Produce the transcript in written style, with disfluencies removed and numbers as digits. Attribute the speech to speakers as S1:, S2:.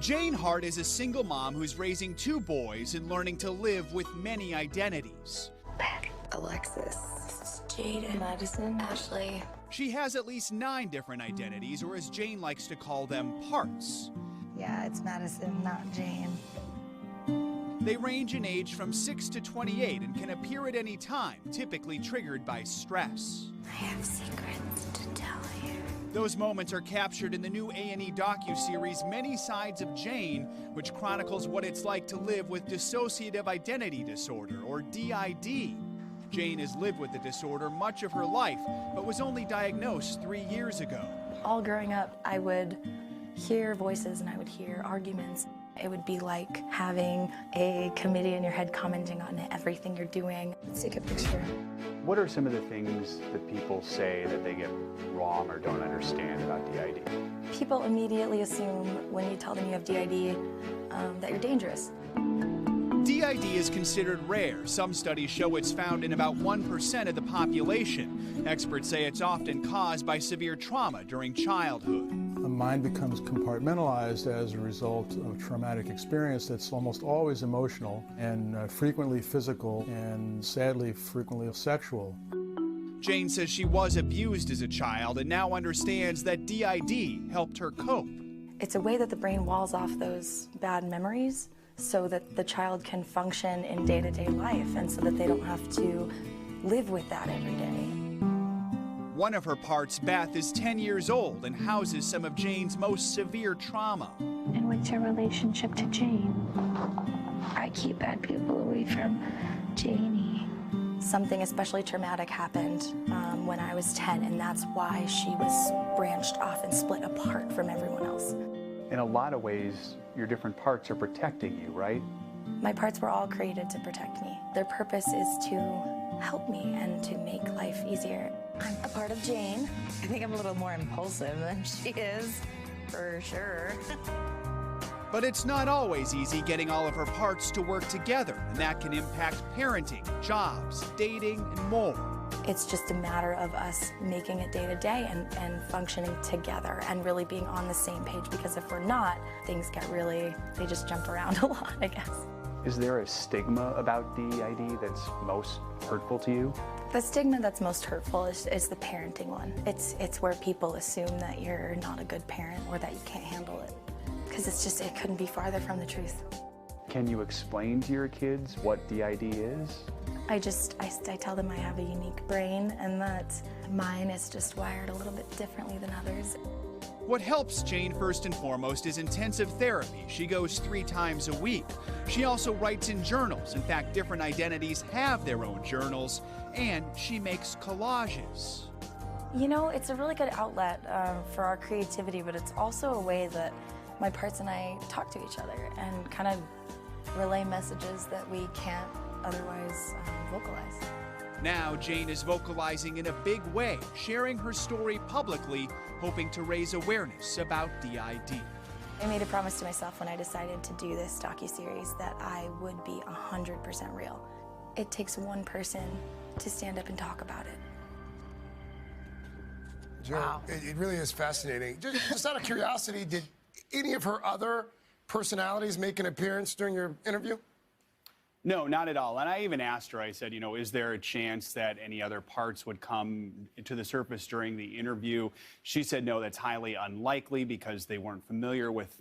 S1: Jane Hart is a single mom who's raising two boys and learning to live with many identities.
S2: Alexis, Jaden, Madison, Ashley.
S1: She has at least 9 different identities, or as Jane likes to call them, parts.
S2: Yeah, it's Madison, not Jane.
S1: They range in age from 6 to 28 and can appear at any time, typically triggered by stress.
S2: I have secrets to tell you.
S1: Those moments are captured in the new A&E docuseries Many Sides of Jane, which chronicles what it's like to live with dissociative identity disorder, or DID. Jane has lived with the disorder much of her life, but was only diagnosed 3 years ago.
S3: All growing up, I would hear voices and I would hear arguments. It would be like having a committee in your head commenting on everything you're doing.
S2: Let's take a picture.
S4: What are some of the things that people say that they get wrong or don't understand about DID?
S3: People immediately assume when you tell them you have DID that you're dangerous.
S1: DID is considered rare. Some studies show it's found in about 1% of the population. Experts say it's often caused by severe trauma during childhood.
S5: The mind becomes compartmentalized as a result of traumatic experience that's almost always emotional and frequently physical and sadly frequently sexual.
S1: Jane says she was abused as a child and now understands that DID helped her cope.
S3: It's a way that the brain walls off those bad memories so that the child can function in day-to-day life and so that they don't have to live with that every day.
S1: One of her parts, Beth, is 10 years old and houses some of Jane's most severe trauma.
S6: And what's your relationship to Jane?
S2: I keep bad people away from Janie.
S3: Something especially traumatic happened when I was 10, and that's why she was branched off and split apart from everyone else.
S4: In a lot of ways, your different parts are protecting you, right?
S3: My parts were all created to protect me. Their purpose is to help me and to make life easier.
S2: I'm a part of Jane. I think I'm a little more impulsive than she is, for sure.
S1: But it's not always easy getting all of her parts to work together, and that can impact parenting, jobs, dating, and more.
S3: It's just a matter of us making it day to day and functioning together and really being on the same page, because if we're not, things get really, they just jump around a lot, I guess.
S4: Is there a stigma about DID that's most hurtful to you?
S3: The stigma that's most hurtful is the parenting one. It's where people assume that you're not a good parent or that you can't handle it. Because it couldn't be farther from the truth.
S4: Can you explain to your kids what DID is?
S3: I tell them I have a unique brain and that mine is just wired a little bit differently than others.
S1: What helps Jane first and foremost is intensive therapy. She goes 3 times a week. She also writes in journals. In fact, different identities have their own journals, and she makes collages.
S3: You know, it's a really good outlet for our creativity, but it's also a way that my parts and I talk to each other and kind of relay messages that we can't otherwise vocalize.
S1: Now Jane is vocalizing in a big way, sharing her story publicly, hoping to raise awareness about DID.
S3: I made a promise to myself when I decided to do this docuseries that I would be 100% real. It takes one person to stand up and talk about it.
S7: Joe, wow. It really is fascinating. Just out of curiosity, did any of her other personalities make an appearance during your interview?
S4: No, not at all. And I even asked her, I said, is there a chance that any other parts would come to the surface during the interview? She said, no, that's highly unlikely because they weren't familiar with